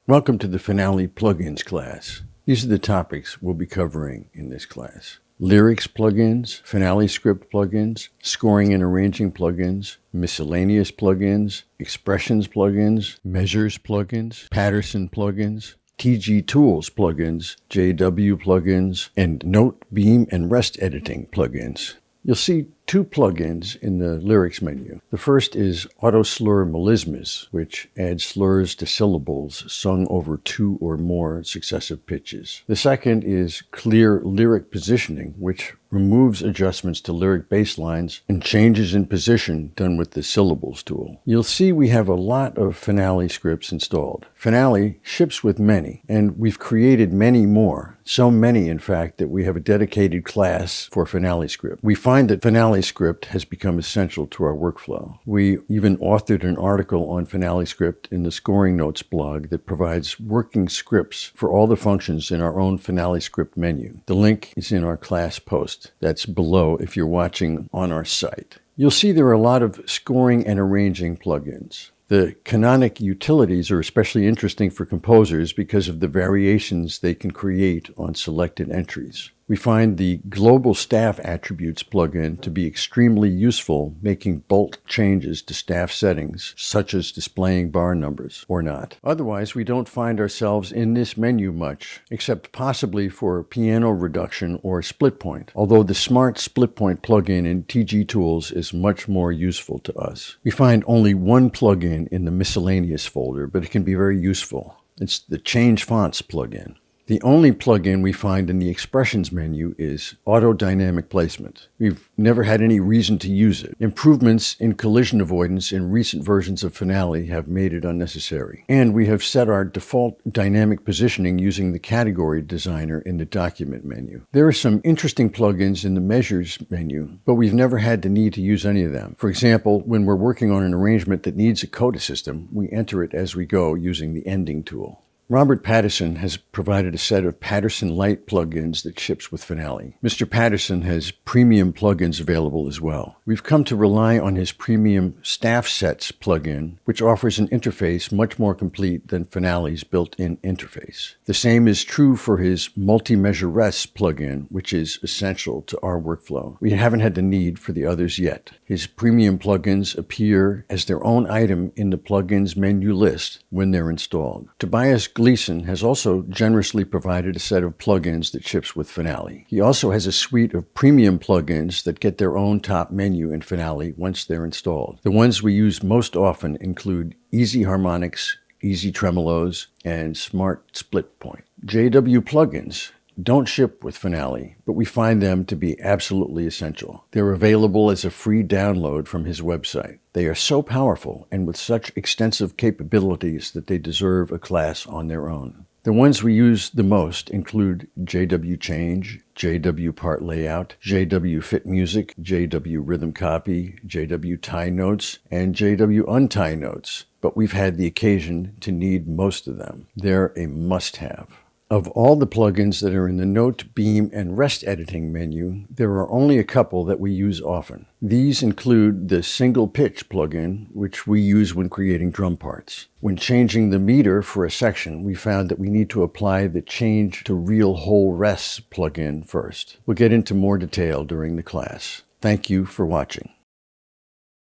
Welcome to the Finale Plugins class. These are the topics we'll be covering in this class. Lyrics plugins, FinaleScript plugins, scoring and arranging plugins, miscellaneous plugins, expressions plugins, measures plugins, Patterson plugins, TG Tools plugins, JW plugins, and note, beam, and rest editing plugins. You'll see two plugins in the lyrics menu. The first is Auto Slur Melismas, which adds slurs to syllables sung over two or more successive pitches. The second is Clear Lyric Positioning, which removes adjustments to lyric bass lines and changes in position done with the syllables tool. You'll see we have a lot of Finale scripts installed. Finale ships with many, and we've created many more. So many, in fact, that we have a dedicated class for FinaleScript. We find that FinaleScript has become essential to our workflow. We even authored an article on FinaleScript in the Scoring Notes blog that provides working scripts for all the functions in our own FinaleScript menu. The link is in our class post. That's below if you're watching on our site. You'll see there are a lot of scoring and arranging plugins. The canonic utilities are especially interesting for composers because of the variations they can create on selected entries. We find the Global Staff Attributes plugin to be extremely useful, making bulk changes to staff settings, such as displaying bar numbers or not. Otherwise, we don't find ourselves in this menu much, except possibly for piano reduction or split point, although the Smart Split Point plugin in TG Tools is much more useful to us. We find only one plugin in the Miscellaneous folder, but it can be very useful. It's the Change Fonts plugin. The only plugin we find in the Expressions menu is Auto Dynamic Placement. We've never had any reason to use it. Improvements in collision avoidance in recent versions of Finale have made it unnecessary. And we have set our default dynamic positioning using the Category Designer in the Document menu. There are some interesting plugins in the Measures menu, but we've never had the need to use any of them. For example, when we're working on an arrangement that needs a coda system, we enter it as we go using the Ending tool. Robert Patterson has provided a set of Patterson Lite plugins that ships with Finale. Mr. Patterson has premium plugins available as well. We've come to rely on his premium Staff Sets plugin, which offers an interface much more complete than Finale's built-in interface. The same is true for his Multi-Measure Rest plugin, which is essential to our workflow. We haven't had the need for the others yet. His premium plugins appear as their own item in the plugins menu list when they're installed. Tobias Gleason has also generously provided a set of plugins that ships with Finale. He also has a suite of premium plugins that get their own top menu in Finale once they're installed. The ones we use most often include Easy Harmonics, Easy Tremolos, and Smart Split Point. JW plugins don't ship with Finale, but we find them to be absolutely essential. They're available as a free download from his website. They are so powerful and with such extensive capabilities that they deserve a class on their own. The ones we use the most include JW Change, JW Part Layout, JW Fit Music, JW Rhythm Copy, JW Tie Notes, and JW Untie Notes, but we've had the occasion to need most of them. They're a must-have. Of all the plugins that are in the Note, Beam, and Rest Editing menu, there are only a couple that we use often. These include the Single Pitch plugin, which we use when creating drum parts. When changing the meter for a section, we found that we need to apply the Change to Real Whole Rests plugin first. We'll get into more detail during the class. Thank you for watching.